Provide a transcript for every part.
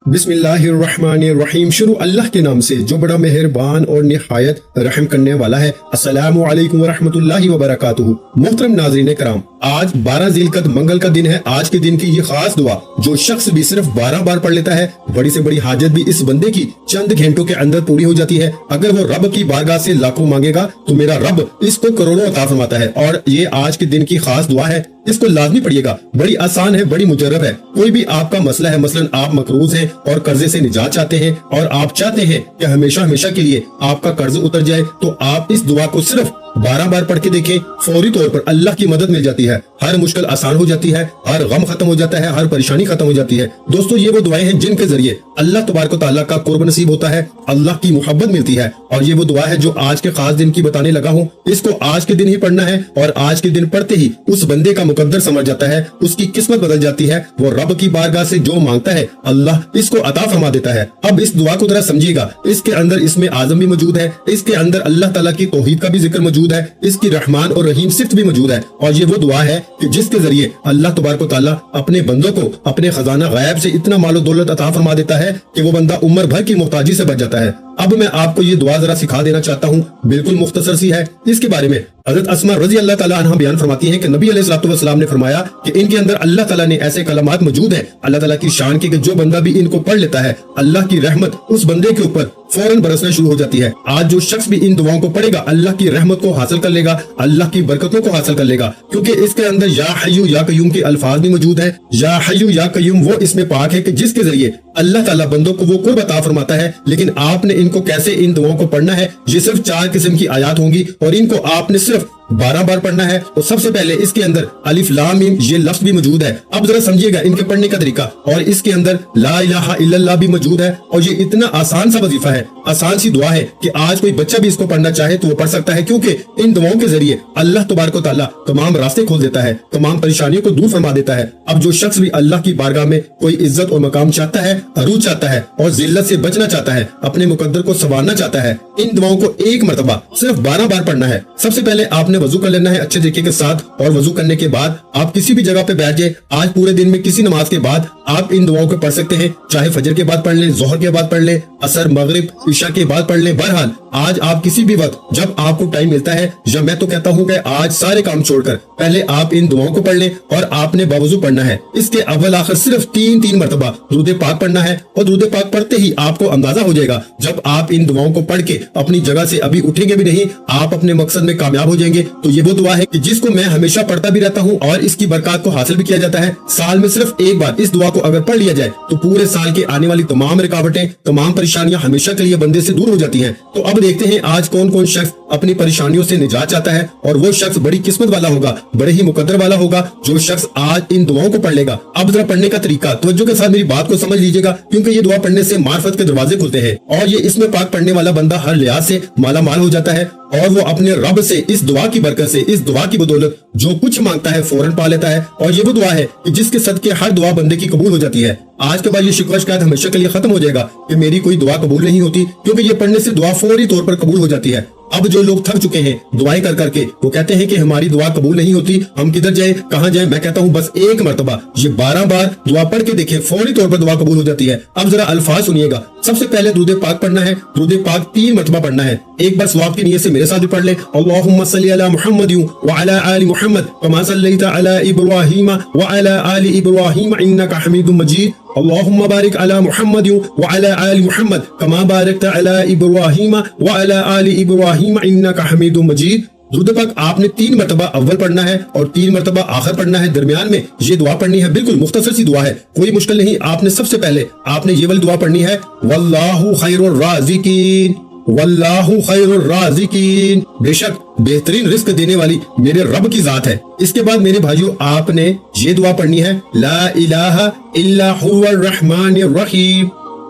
بسم اللہ الرحمن الرحیم۔ شروع اللہ کے نام سے جو بڑا مہربان اور نہایت رحم کرنے والا ہے۔ السلام علیکم ورحمۃ اللہ وبرکاتہ۔ محترم ناظرین کرام، آج 12 ذی القعدہ منگل کا دن ہے۔ آج کے دن کی یہ خاص دعا جو شخص بھی صرف 12 بار پڑھ لیتا ہے، بڑی سے بڑی حاجت بھی اس بندے کی چند گھنٹوں کے اندر پوری ہو جاتی ہے۔ اگر وہ رب کی بارگاہ سے لاکھوں مانگے گا تو میرا رب اس کو کروڑوں عطا فرماتا ہے، اور یہ آج کے دن کی خاص دعا ہے، اس کو لازمی پڑھیے گا۔ بڑی آسان ہے، بڑی مجرب ہے۔ کوئی بھی آپ کا مسئلہ ہے، مثلا آپ مقروض ہیں اور قرضے سے نجات چاہتے ہیں، اور آپ چاہتے ہیں کہ ہمیشہ ہمیشہ کے لیے آپ کا قرض اتر جائے، تو آپ اس دعا کو صرف 12 بار پڑھ کے دیکھیں، فوری طور پر اللہ کی مدد مل جاتی ہے، ہر مشکل آسان ہو جاتی ہے، ہر غم ختم ہو جاتا ہے، ہر پریشانی ختم ہو جاتی ہے۔ دوستو، یہ وہ دعائیں ہیں جن کے ذریعے اللہ تبارک و تعالیٰ کا قرب نصیب ہوتا ہے، اللہ کی محبت ملتی ہے، اور یہ وہ دعا ہے جو آج کے خاص دن کی بتانے لگا ہوں۔ اس کو آج کے دن ہی پڑھنا ہے، اور آج کے دن پڑھتے ہی اس بندے کا مقدر سمجھ جاتا ہے، اس کی قسمت بدل جاتی ہے، وہ رب کی بارگاہ سے جو مانگتا ہے اللہ اس کو عطا فرما دیتا ہے۔ اب اس دعا کو ذرا سمجھیے گا، اس کے اندر اسم اعظم بھی موجود ہے، اس کے اندر اللہ تعالیٰ کی توحید کا بھی ذکر موجود ہے، اس کی رحمان اور رحیم صفت بھی موجود ہے، اور یہ وہ دعا ہے کہ جس کے ذریعے اللہ تبارک و تعالیٰ اپنے بندوں کو اپنے خزانہ غیب سے اتنا مال و دولت عطا فرما دیتا ہے کہ وہ بندہ عمر بھر کی محتاجی سے بچ جاتا ہے۔ اب میں آپ کو یہ دعا ذرا سکھا دینا چاہتا ہوں، بالکل مختصر سی ہے۔ اس کے بارے میں حضرت اسماء رضی اللہ تعالیٰ عنہ بیان فرماتی ہیں کہ نبی علیہ الصلوۃ والسلام نے فرمایا کہ ان کے اندر اللہ تعالیٰ نے ایسے کلمات موجود ہیں اللہ تعالیٰ کی شان کی، کہ جو بندہ بھی ان کو پڑھ لیتا ہے اللہ کی رحمت اس بندے کے اوپر فوراً برسنا شروع ہو جاتی ہے۔ آج جو شخص بھی ان دعاؤں کو پڑھے گا اللہ کی رحمت کو حاصل کر لے گا، اللہ کی برکتوں کو حاصل کر لے گا، کیونکہ اس کے اندر یا حی یا قیوم کے الفاظ بھی موجود ہیں۔ یا حی یا قیوم وہ اسم پاک ہے کہ جس کے ذریعے اللہ تعالیٰ بندوں کو وہ قرب عطا فرماتا ہے، لیکن آپ نے ان کو کیسے ان دعاؤں کو پڑھنا ہے، یہ صرف 4 قسم کی آیات ہوں گی، اور ان کو آپ نے صرف 12 بار پڑھنا ہے۔ اور سب سے پہلے اس کے اندر الف لام میم یہ لفظ بھی موجود ہے۔ اب ذرا سمجھیے گا ان کے پڑھنے کا طریقہ، اور اس کے اندر لا الہ الا اللہ بھی موجود ہے، اور یہ اتنا آسان سا وظیفہ ہے، آسان سی دعا ہے کہ آج کوئی بچہ بھی اس کو پڑھنا چاہے تو وہ پڑھ سکتا ہے، کیونکہ ان دعاؤں کے ذریعے اللہ تبارک و تعالیٰ تمام راستے کھول دیتا ہے، تمام پریشانیوں کو دور فرما دیتا ہے۔ اب جو شخص بھی اللہ کی بارگاہ میں کوئی عزت اور مقام چاہتا ہے، عروج چاہتا ہے، اور ذلت سے بچنا چاہتا ہے، اپنے مقدر کو سنوارنا چاہتا ہے، ان دعاؤں کو ایک مرتبہ صرف 12 بار پڑھنا ہے۔ سب سے پہلے آپ نے وضو کر لینا ہے اچھے طریقے کے ساتھ، اور وضو کرنے کے بعد آپ کسی بھی جگہ پہ بیٹھ جائے۔ آج پورے دن میں کسی نماز کے بعد آپ ان دعاؤں کو پڑھ سکتے ہیں، چاہے فجر کے بعد پڑھ لیں، ظہر کے بعد پڑھ لیں، عصر مغرب عشاء کے بعد پڑھ لیں۔ بہرحال آج آپ کسی بھی وقت جب آپ کو ٹائم ملتا ہے، یا میں تو کہتا ہوں کہ آج سارے کام چھوڑ کر پہلے آپ ان دعاؤں کو پڑھ لیں، اور آپ نے باوضو پڑھنا ہے۔ اس کے اول آخر صرف 3 مرتبہ درود پاک پڑھنا ہے، اور درود پاک پڑھتے ہی آپ کو اندازہ ہو جائے گا جب آپ ان دعاؤں کو پڑھ کے اپنی جگہ سے ابھی اٹھیں گے بھی نہیں، آپ اپنے مقصد میں کامیاب ہو جائیں گے۔ تو یہ وہ دعا ہے کہ جس کو میں ہمیشہ پڑھتا بھی رہتا ہوں، اور اس کی برکات کو حاصل بھی کیا جاتا ہے۔ سال میں صرف ایک بار اس دعا کو اگر پڑھ لیا جائے تو پورے سال کے آنے والی تمام رکاوٹیں، تمام پریشانیاں ہمیشہ کے لیے بندے سے دور ہو جاتی ہیں۔ تو اب دیکھتے ہیں آج کون کون شخص اپنی پریشانیوں سے نجات چاہتا ہے، اور وہ شخص بڑی قسمت والا ہوگا، بڑے ہی مقدر والا ہوگا جو شخص آج ان دعاؤں کو پڑھ لے گا۔ اب ذرا پڑھنے کا طریقہ توجہ کے ساتھ میری بات کو سمجھ لیجیے گا، کیونکہ یہ دعا پڑھنے سے معرفت کے دروازے کھلتے ہیں، اور یہ اسم پاک پڑھنے والا بندہ ہر لحاظ سے مالا مال ہو جاتا ہے، اور وہ اپنے رب سے اس دعا کی برکت سے، اس دعا کی بدولت جو کچھ مانگتا ہے فوراً پا لیتا ہے۔ اور یہ وہ دعا ہے کہ جس کے صدقے ہر دعا بندے کی قبول ہو جاتی ہے۔ آج کے بعد یہ شکوہ شکایت ہمیشہ کے لیے ختم ہو جائے گا کہ میری کوئی دعا قبول نہیں ہوتی، کیونکہ یہ پڑھنے سے دعا فوری طور پر قبول ہو جاتی ہے۔ اب جو لوگ تھک چکے ہیں دعائیں کر کر کے، وہ کہتے ہیں کہ ہماری دعا قبول نہیں ہوتی، ہم کدھر جائیں، کہاں جائیں؟ میں کہتا ہوں بس ایک مرتبہ یہ 12 بار دعا پڑھ کے دیکھیں، فوری طور پر دعا قبول ہو جاتی ہے۔ اب ذرا الفاظ سنیے گا۔ سب سے پہلے درود پاک پڑھنا ہے، درود پاک 3 مرتبہ پڑھنا ہے۔ ایک بار ثواب کی نیت سے میرے ساتھ بھی پڑھ لیں، اللہم صلی علی محمد وعلی آل محمد کما صلیت علی ابراہیم وعلی آل ابراہیم انک حمید مجید، اللہم بارک علی محمد وعلی آل محمد کما بارکت علی ابراہیم وعلی آل ابراہیم انک حمید مجید۔ درود پاک آپ نے 3 مرتبہ اول پڑھنا ہے، اور 3 مرتبہ آخر پڑھنا ہے، درمیان میں یہ دعا پڑھنی ہے۔ بالکل مختصر سی دعا ہے، کوئی مشکل نہیں۔ آپ نے سب سے پہلے آپ نے یہ والی دعا پڑھنی ہے، واللہ خیر الرازقین، واللہ خیر الرازقین، بے شک بہترین رزق دینے والی میرے رب کی ذات ہے۔ اس کے بعد میرے بھائیو آپ نے یہ دعا پڑھنی ہے، لا الہ الا هو الرحمن الرحیم،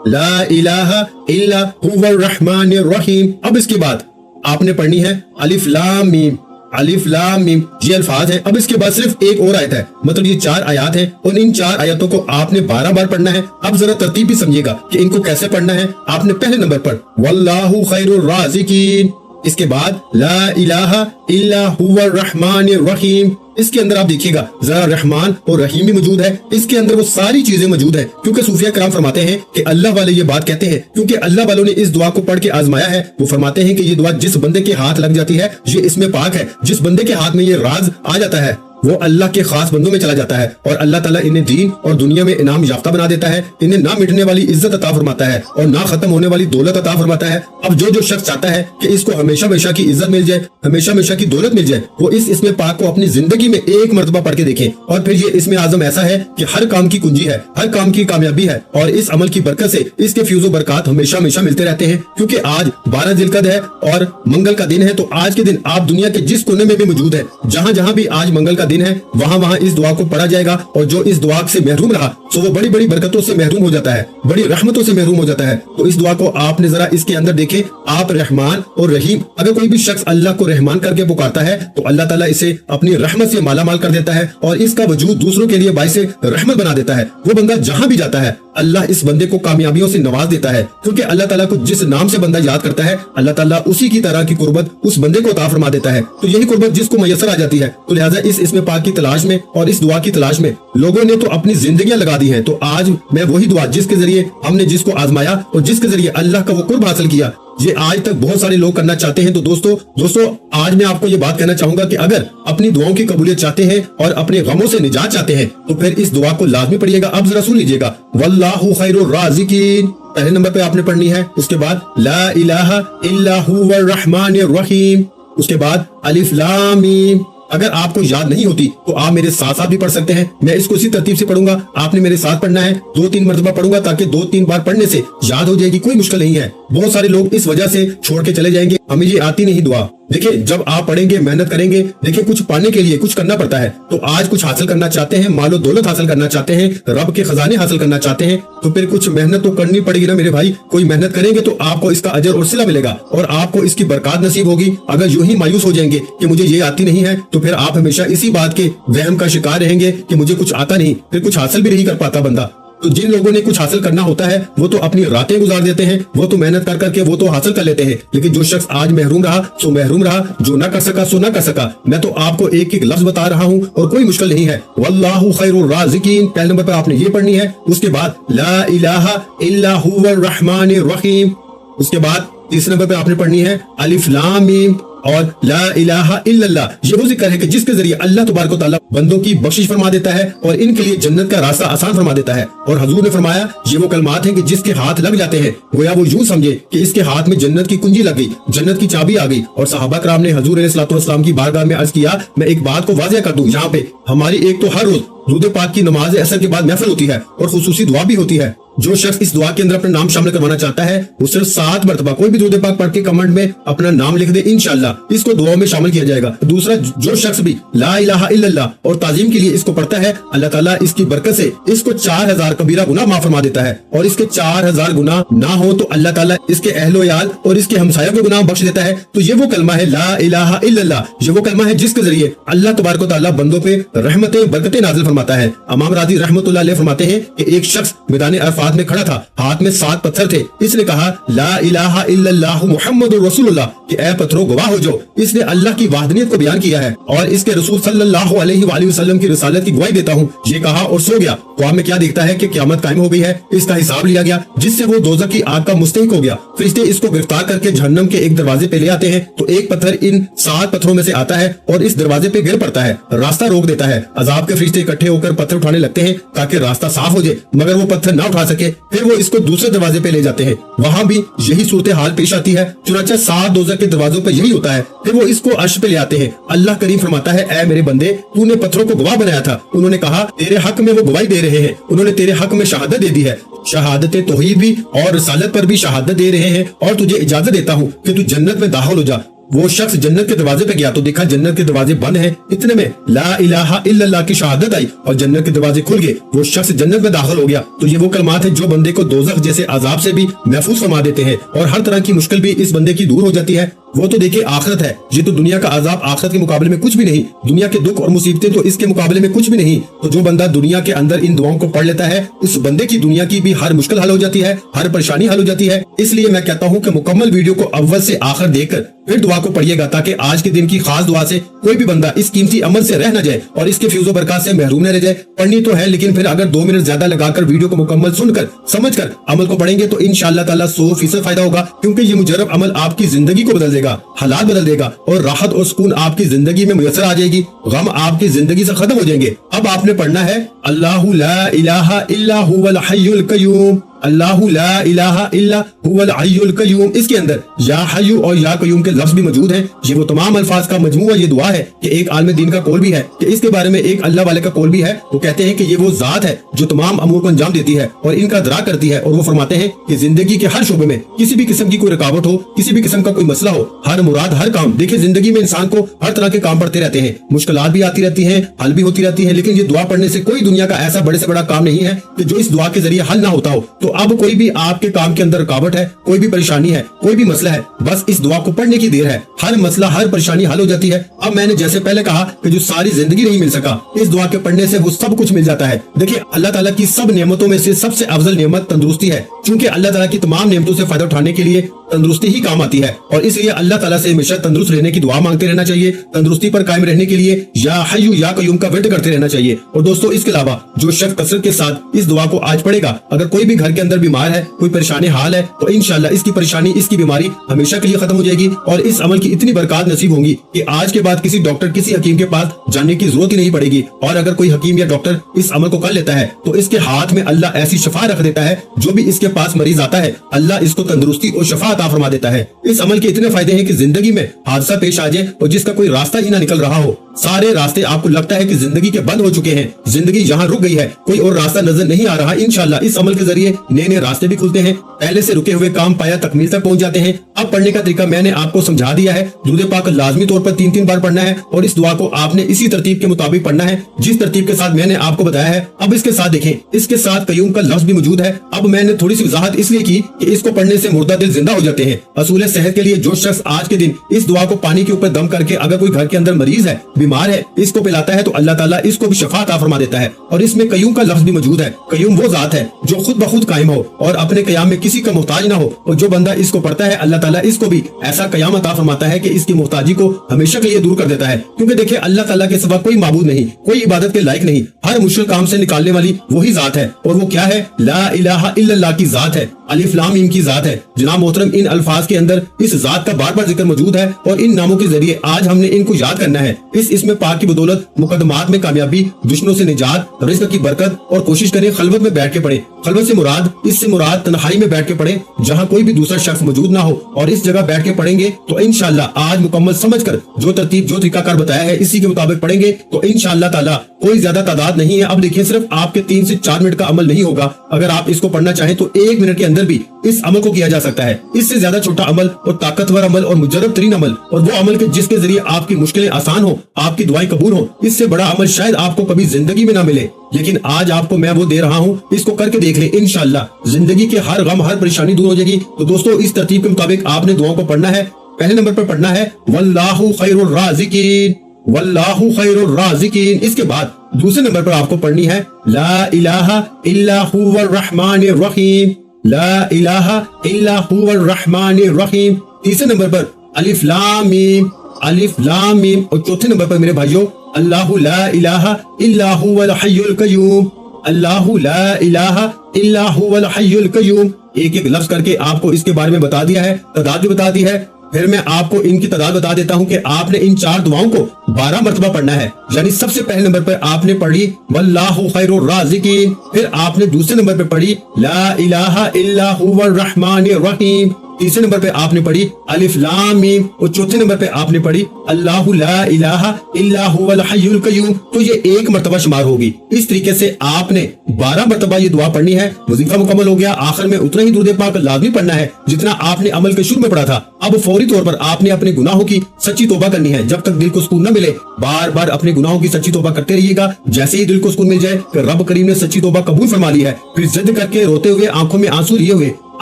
لا الہ الا هو الرحمن الرحیم۔ اب اس کے بعد آپ نے پڑھنی ہے الف لام میم، الف لام میم یہ الفاظ ہیں۔ اب اس کے بعد صرف ایک اور آیت ہے، مطلب یہ 4 آیات ہیں، اور ان 4 آیتوں کو آپ نے 12 بار پڑھنا ہے۔ اب ذرا ترتیب بھی سمجھیے گا کہ ان کو کیسے پڑھنا ہے۔ آپ نے پہلے نمبر پر واللہ خیر الرازقین، اس کے بعد لا الہ الا هو الرحمن الرحیم، इसके अंदर आप देखिएगा जरा रहमान और रहीम भी मौजूद है, इसके अंदर वो सारी चीजें मौजूद है। क्योंकि सूफिया कराम फरमाते हैं कि अल्लाह वाले ये बात कहते हैं, क्योंकि अल्लाह वालों ने इस दुआ को पढ़ के आजमाया है। वो फरमाते हैं कि ये दुआ जिस बंदे के हाथ लग जाती है ये इसमें पाक है। जिस बंदे के हाथ में ये राज आ जाता है वो अल्लाह के खास बंदों में चला जाता है और अल्लाह ताला इन्हें दीन और दुनिया में इनाम याफ्ता बना देता है। इन्हें ना मिटने वाली इज्जत अता फरमाता है और ना खत्म होने वाली दौलत अता फरमाता है। अब जो शख्स चाहता है कि इसको हमेशा हमेशा की इज्जत मिल जाए, हमेशा हमेशा की दौलत मिल जाए, वो इस इसमें पाक को अपनी जिंदगी में एक मर्तबा पढ़ के देखें। और फिर ये इसमें आजम ऐसा है कि हर काम की कुंजी है, हर काम की कामयाबी है और इस अमल की बरकत से इसके फ्यूज़ो बरकत हमेशा हमेशा मिलते रहते हैं। क्योंकि आज 12 जिलकद है और मंगल का दिन है, तो आज के दिन आप दुनिया के जिस कोने में भी मौजूद है, जहाँ जहाँ भी आज मंगल का दिन है वहाँ इस दुआ को पढ़ा जाएगा। और जो इस दुआ से महरूम रहा तो वो बड़ी बड़ी बरकतों से महरूम हो जाता है, बड़ी रहमतों से महरूम हो जाता है। तो इस दुआ को आपने जरा इसके अंदर देखे, आप रहमान और रहीम, अगर कोई भी शख्स अल्लाह को रहमान करके पुकारता है तो अल्लाह ताला इसे अपनी रहमत से माला माल कर देता है और इसका वजूद दूसरों के लिए बाइस रहमत बना देता है। वो बंदा जहाँ भी जाता है अल्लाह इस बंदे को कामयाबियों से नवाज देता है। क्योंकि अल्लाह ताला को जिस नाम से बंदा याद करता है अल्लाह ताला उसी की तरह की कुर्बत उस बंदे को अता फरमा देता है। तो यही कुर्बत जिसको मयसर आ जाती है, तो लिहाजा इसमें पाक की तलाश में और इस दुआ की तलाश में लोगों ने तो अपनी जिंदगियां लगा दी हैं। तो आज मैं वही दुआ जिसके जरिए हमने जिसको आजमाया और जिसके जरिए अल्लाह का वो कुर्ब हासिल किया, ये आज तक बहुत सारे लोग करना चाहते हैं। तो दोस्तों आज मैं आपको ये बात कहना चाहूंगा कि अगर अपनी दुआओं की कबूलियत चाहते हैं और अपने गमों से निजात चाहते हैं तो फिर इस दुआ को लाजमी पढ़िएगा। अब जरा सुन लीजिएगा, वल्लाहु खैरुर राज़िकीन पहले नंबर पे आपने पढ़नी है। उसके बाद ला इलाहा इल्ला हुवर रहमानिर रहीम, उसके बाद अलिफ लाम मीम। अगर आपको याद नहीं होती तो आप मेरे साथ साथ भी पढ़ सकते हैं। मैं इसको इसी तरतीब से पढ़ूंगा, आपने मेरे साथ पढ़ना है। 2-3 मरतबा पढ़ूंगा ताकि 2-3 बार पढ़ने से याद हो जाएगी, कोई मुश्किल नहीं है। बहुत सारे लोग इस वजह से छोड़ के चले जाएंगे, हमें ये आती नहीं दुआ। देखिए जब आप पढ़ेंगे, मेहनत करेंगे, देखिए कुछ पाने के लिए कुछ करना पड़ता है। तो आज कुछ हासिल करना चाहते हैं, मालो दौलत हासिल करना चाहते हैं, रब के खजाने हासिल करना चाहते हैं, तो फिर कुछ मेहनत तो करनी पड़ेगी ना मेरे भाई। कोई मेहनत करेंगे तो आपको इसका अजर और सिला मिलेगा और आपको इसकी बरकत नसीब होगी। अगर यूं ही मायूस हो जाएंगे कि मुझे ये आती नहीं है तो फिर आप हमेशा इसी बात के वहम का शिकार रहेंगे कि मुझे कुछ आता नहीं, फिर कुछ हासिल भी नहीं कर पाता बंदा। तो जिन लोगों ने कुछ हासिल करना होता है वो तो अपनी रातें गुजार देते हैं, वो तो मेहनत कर करके वो तो हासिल कर लेते हैं। लेकिन जो शख्स आज महरूम रहा सो महरूम रहा, जो ना कर सका सो ना कर सका। मैं तो आपको एक एक लफ्ज बता रहा हूँ और कोई मुश्किल नहीं है। वल्लाहु खैरुर राज़िकीन पहले नंबर पर आपने ये पढ़नी है। उसके बाद ला इलाहा इल्ला हुवर रहमानिर रहीम, उसके बाद तीसरे नंबर पे आपने पढ़नी है अलिफ लाम मीम और ला इलाहा इल्लल्लाह। ये वो जिक्र है कि जिसके जरिए अल्लाह तबारक व तआला बंदों की बख्शिश फरमा देता है और इनके लिए जन्नत का रास्ता आसान फरमा देता है। और हजूर ने फरमाया ये वो कलमात हैं कि जिसके हाथ लग जाते हैं गोया वो यूं समझे कि इसके हाथ में जन्नत की कुंजी लग गई, जन्नत की चाबी आ गई। और सहाबा कराम ने हजूर अलैहिस्सलातु वस्सलाम की बारगाह में अर्ज किया, मैं एक बात को वाज़ेह कर दूं, यहाँ पे हमारी एक तो हर रोज दुरूद पाक की नमाज असर के बाद महफिल होती है और खुसूसी दुआ भी होती है। जो शख्स इस दुआ के अंदर अपना नाम शामिल करवाना चाहता है वो सिर्फ 7 मरतबा कोई भी दुरूद पाक पढ़ के कमेंट में अपना नाम लिख दे, इंशाअल्लाह इसको दुआओं में शामिल किया जाएगा। दूसरा, जो शख्स भी ला इलाहा इल्लल्लाह और ताजीम के लिए इसको पढ़ता है अल्लाह ताला इसकी बरकत से इसको 4000 कबीरा गुनाह माफ फरमा देता है। और इसके 4000 गुनाह ना हो तो अल्लाह ताला इसके अहलो याल और इसके हमसायों को गुनाह बख्श देता है। तो ये वो कलमा है ला इलाहा इल्लल्लाह, ये वो कलमा है जिसके जरिए अल्लाह तबारक व तआला बंदों पे रहमतें बरकतें नाजिल फरमाता है। इमाम राज़ी रहमतुल्लाह अलैह फरमाते हैं कि एक शख्स मैदान अरफात में खड़ा था, हाथ में 7 पत्थर थे। इसने कहा ला इलाहा इल्लल्लाह मुहम्मदुर रसूलुल्लाह कि ऐ पत्थरों गवाह हो जाओ। इसने अल्लाह की वहदानियत को बयान किया है और इसके रसूल सल्लल्लाहु अलैहि वसल्लम की रिसालत की गवाही देता हूँ। ये कहा और सो गया। ख्वाब में क्या देखता है कि क़यामत कायम हो गई है, इसका हिसाब लिया गया जिससे वो दोज़ख की आग का मुस्तहिक हो गया। फरिश्ते इसको गिरफ्तार करके जहन्नम के एक दरवाजे पे ले आते हैं। तो एक पत्थर इन 7 पत्थरों में से आता है और इस दरवाजे पे गिर पड़ता है, रास्ता रोक देता है। अजाब के फरिश्ते इकट्ठे होकर पत्थर उठाने लगते हैं ताकि रास्ता साफ हो जाए, मगर वो पत्थर ना उठा सके। फिर वो इसको दूसरे दरवाजे पे ले जाते हैं, वहाँ भी यही सूरत हाल पेश आती है। चुनांचे 7 दोज़ख के दरवाजों पर यही होता है। फिर वो इसको अर्श पे ले आते हैं। अल्लाह करीम फरमाता है, ऐ मेरे बंदे, तूने पत्थरों को गवाह बनाया था। उन्होंने कहा तेरे हक में वो गवाही दे रहे हैं, उन्होंने तेरे हक में शहादत दे दी है। शहादत तौहीद भी और रिसालत पर भी शहादत दे रहे हैं और तुझे इजाजत देता हूँ कि तू जन्नत में दाखिल हो जा। वो शख्स जन्नत के दरवाजे पे गया तो देखा जन्नत के दरवाजे बंद हैं। इतने में ला इलाहा इल्लल्लाह की शहादत आई और जन्नत के दरवाजे खुल गए। वो शख्स जन्नत में दाखिल हो गया। तो ये वो कलमात है जो बंदे को दोज़ख जैसे अजाब से भी महफूज फरमा देते हैं और हर तरह की मुश्किल भी इस बंदे की दूर हो जाती है। वो तो देखिए आखिरत है, ये तो दुनिया का अजाब आखिरत के मुकाबले में कुछ भी नहीं, दुनिया के दुख और मुसीबतें तो इसके मुकाबले में कुछ भी नहीं। तो जो बंदा दुनिया के अंदर इन दुआओं को पढ़ लेता है, उस बंदे की दुनिया की भी हर मुश्किल हल हो जाती है, हर परेशानी हल हो जाती है। इसलिए मैं कहता हूँ कि मुकम्मल वीडियो को अव्वल से आखिर देखकर फिर दुआ को पढ़िएगा, ताकि आज के दिन की खास दुआ से कोई भी बंदा इस कीमती अमल से रह न जाए और इसके फ्यूज़ो बरकत से महरूम न रह जाए। पढ़नी तो है, लेकिन फिर अगर 2 मिनट ज्यादा लगाकर वीडियो को मुकम्मल सुनकर समझकर अमल को पढ़ेंगे तो इंशाअल्लाह ताला 100% फायदा होगा, क्योंकि ये मुजर्रब अमल आपकी जिंदगी को बदल देगा, हालात बदल देगा और राहत और सुकून आपकी जिंदगी में मुयस्सर आ जाएगी, गम आपकी जिंदगी से खत्म हो जाएंगे। अब आपने पढ़ना है अल्लाहु ला इलाहा इल्ला हुवल हय्युल कय्यूम, अल्लाहु ला इलाहा इल्ला हुवल हय्युल कय्यूम। इसके अंदर या हय्यु और या कय्यूम के लफ्ज भी मौजूद हैं। ये वो तमाम अल्फाज का मजमूआ ये दुआ है कि एक आलिम दीन का कौल भी है कि इसके बारे में एक अल्लाह वाले का कौल भी है। वो कहते हैं कि ये वो जात है जो तमाम अमूर को अंजाम देती है और इनका दरा करती है, और वो फरमाते हैं कि जिंदगी के हर शोबे में किसी भी किस्म की कोई रुकावट हो, किसी भी किस्म का कोई मसला हो, हर मुराद हर काम, देखिए जिंदगी में इंसान को हर तरह के काम पड़ते रहते हैं, मुश्किलात भी आती रहती हैं, हल भी होती रहती है, लेकिन ये दुआ पढ़ने से कोई दुनिया का ऐसा बड़े से बड़ा काम नहीं है कि जो इस दुआ के जरिए हल ना होता हो। तो अब कोई भी आपके काम के अंदर रुकावट है, कोई भी परेशानी है, कोई भी मसला है, बस इस दुआ को पढ़ने की देर है, हर मसला हर परेशानी हल हो जाती है। अब मैंने जैसे पहले कहा कि जो सारी जिंदगी नहीं मिल सका, इस दुआ के पढ़ने से वो सब कुछ मिल जाता है। देखिए अल्लाह ताला की सब नेमतों में से सबसे अफजल नेमत तंदुरुस्ती है, क्योंकि अल्लाह ताला की तमाम नेमतों से फायदा उठाने के लिए तंदुरुस्ती ही काम आती है, और इसलिए अल्लाह ताला से हमेशा तंदुरुस्त रहने की दुआ मांगते रहना चाहिए। तंदुरुस्ती पर कायम रहने के लिए या हय्यु या कय्यूम का विर्द करते रहना चाहिए। और दोस्तों इसके अलावा जो शख्स कसरत के साथ इस दुआ को आज पढ़ेगा, अगर कोई भी घर के अंदर बीमार है, कोई परेशानी हाल है, तो इंशाअल्लाह इसकी परेशानी इसकी बीमारी हमेशा के लिए खत्म हो जाएगी और इस अमल की इतनी बरकत नसीब होंगी कि आज के बाद किसी डॉक्टर किसी हकीम के पास जाने की जरूरत ही नहीं पड़ेगी। और अगर कोई हकीम या डॉक्टर इस अमल को कर लेता है तो इसके हाथ में अल्लाह ऐसी शफा रख देता है, जो भी इसके पास मरीज आता है अल्लाह इसको तंदुरुस्ती और शफा अता फरमा देता है। इस अमल के इतने फायदे हैं कि जिंदगी में हादसा पेश आ जाए और जिसका कोई रास्ता ही ना निकल रहा हो, सारे रास्ते आपको लगता है कि जिंदगी के बंद हो चुके हैं, जिंदगी यहाँ रुक गई है, कोई और रास्ता नजर नहीं आ रहा, इंशाअल्लाह इस अमल के जरिए नए नए रास्ते भी खुलते हैं, पहले से रुके हुए काम पाया तकमील तक पहुंच जाते हैं। अब पढ़ने का तरीका मैंने आपको समझा दिया है। दुरूद पाक लाजमी तौर पर 3-3 बार पढ़ना है और इस दुआ को आपने इसी तरतीब के मुताबिक पढ़ना है जिस तरतीब के साथ मैंने आपको बताया है। अब इसके साथ देखें, इसके साथ कय्यूम का लफ्ज भी मौजूद है। अब मैंने थोड़ी सी वजाहत इसलिए की कि इसको पढ़ने से मुर्दा दिल जिंदा हो जाते हैं। असूल सेहत के लिए जो शख्स आज के दिन इस दुआ को पानी के ऊपर दम करके अगर कोई घर के अंदर मरीज है, बीमार है, इसको पिलाता है तो अल्लाह ताला इसको भी शफा अता फरमा देता है। और इसमें कय्यूम का लफ्ज भी मौजूद है। कय्यूम वो जात है जो खुद ब खुद कायम हो और अपने कयाम में किसी का मोहताज ना हो, और जो बंदा इसको पढ़ता है अल्लाह ताला इसको भी ऐसा कयाम अता फरमाता है कि इसकी मोहताजी को हमेशा के लिए दूर कर देता है। क्योंकि देखिए अल्लाह ताला के सिवा कोई माबूद नहीं, कोई इबादत के लायक नहीं, हर मुश्किल काम से निकालने वाली वही जात है। और वो क्या है? ला इलाहा इल्लल्लाह की जात है, अलिफ लाम मीम की जात है। जनाब मोहतरम, इन अल्फाज के अंदर इस जात का बार बार जिक्र मौजूद है और इन नामों के जरिए आज हमने इनको याद करना है। इस इसमें पाक की बदौलत मुकदमात में कामयाबी, दुश्मनों से निजात, रिज़्क़ की बरकत, और कोशिश करें खलवत में बैठ के पढ़े। खलवत से मुराद, इससे मुराद तन्हाई में बैठ के पढ़े जहाँ कोई भी दूसरा शख्स मौजूद ना हो, और इस जगह बैठ के पढ़ेंगे तो इंशाअल्लाह आज मुकम्मल समझकर जो तरतीब जो तरीकाकार बताया है इसी के मुताबिक पढ़ेंगे तो इंशाअल्लाह ताला कोई ज्यादा तादाद नहीं है। अब देखिए सिर्फ आपके 3 से 4 मिनट का अमल नहीं होगा। अगर आप इसको पढ़ना चाहें तो 1 मिनट के अंदर भी इस अमल को किया जा सकता है। इससे ज्यादा छोटा अमल और ताकतवर अमल और मुजर्रब तरीन अमल, और वो अमल के जिसके जरिए आपकी मुश्किलें आसान हो, आपकी दुआएं कबूल हो, इससे बड़ा अमल शायद आपको कभी जिंदगी में ना मिले। लेकिन आज आपको मैं वो दे रहा हूँ, इसको करके देख ले, इंशाअल्लाह जिंदगी के हर गम हर परेशानी दूर हो जाएगी। तो दोस्तों इस तरतीब के मुताबिक आपने दुआओं को पढ़ना है। पहले नंबर पर पढ़ना है वल्लाहु खैरुर राज़िकीन, वल्लाहु खैरुर राज़िकीन। इसके बाद दूसरे नंबर पर आपको पढ़नी है ला इलाहा इल्ला हुवर रहमानिर रहीम, ला इलाहा इल्ला हुवर रहमानिर रहीम। तीसरे नंबर पर अलिफ लाम मीम, अलिफ लाम मीम। और चौथे नंबर पर मेरे भाइयों अल्लाहु ला इलाहा इल्ला हुवल हय्युल कय्यूम, अल्लाहु ला इलाहा इल्ला हुवल हय्युल कय्यूम। एक एक लफ्ज करके आपको इसके बारे में बता दिया है, तादाद भी बता दी है। फिर मैं आपको इनकी तादाद बता देता हूँ कि आपने इन 4 दुआओं को 12 मरतबा पढ़ना है। यानी सबसे पहले नंबर पर आपने पढ़ी वल्लाहु खैरुर राज़िकीन, फिर आपने दूसरे नंबर पर पढ़ी ला इलाहा इल्ला हुवर रहमानिर रहीम, तीसरे नंबर पे आपने पढ़ी अलिफ लाम मीम, और चौथे नंबर पे आपने पढ़ी अल्लाहु ला इलाहा इल्ला हुवल हय्युल कय्यूम। तो ये 1 मरतबा शुमार होगी। इस तरीके से आपने 12 मरतबा ये दुआ पढ़नी है। वजीफा मुकम्मल हो गया। आखिर में उतना ही दुरूद पाक लाज़मी पढ़ना है जितना आपने अमल के शुरू में पढ़ा था। अब फौरी तौर पर आपने अपने गुनाहों की सच्ची तौबा करनी है। जब तक दिल को सुकून न मिले बार बार अपने गुनाहों की सच्ची तौबा करते रहिएगा। जैसे ही दिल को सुकून मिल जाए कि रब करीम ने सच्ची तौबा कबूल फरमा ली है, फिर जिद करके रोते हुए आंखों में आंसू लिए हुए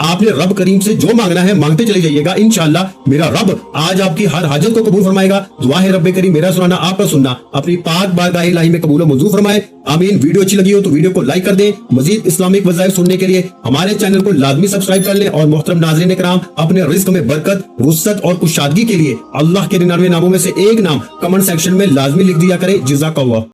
आपने रब करीम से जो मांगना है मांगते चले जाइएगा, इंशाअल्लाह मेरा रब आज आपकी हर हाजत को कबूल फरमाएगा। दुआ है रब करीम मेरा सुनाना आपका सुनना अपनी पाक बारगाह इलाही में कबूल और मंजूर फरमाए। आमीन। वीडियो अच्छी लगी हो तो वीडियो को लाइक कर दें। मजीद इस्लामिक वज़ाइफ सुनने के लिए हमारे चैनल को लाजमी सब्सक्राइब कर लें। और मोहतरम नाज़रीन इकराम, अपने रिस्क में बरकत, वुसअत और कुशादगी के लिए अल्लाह के 99 नामों में से एक नाम कमेंट सेक्शन में लाजमी लिख दिया करें। जज़ाकल्लाह।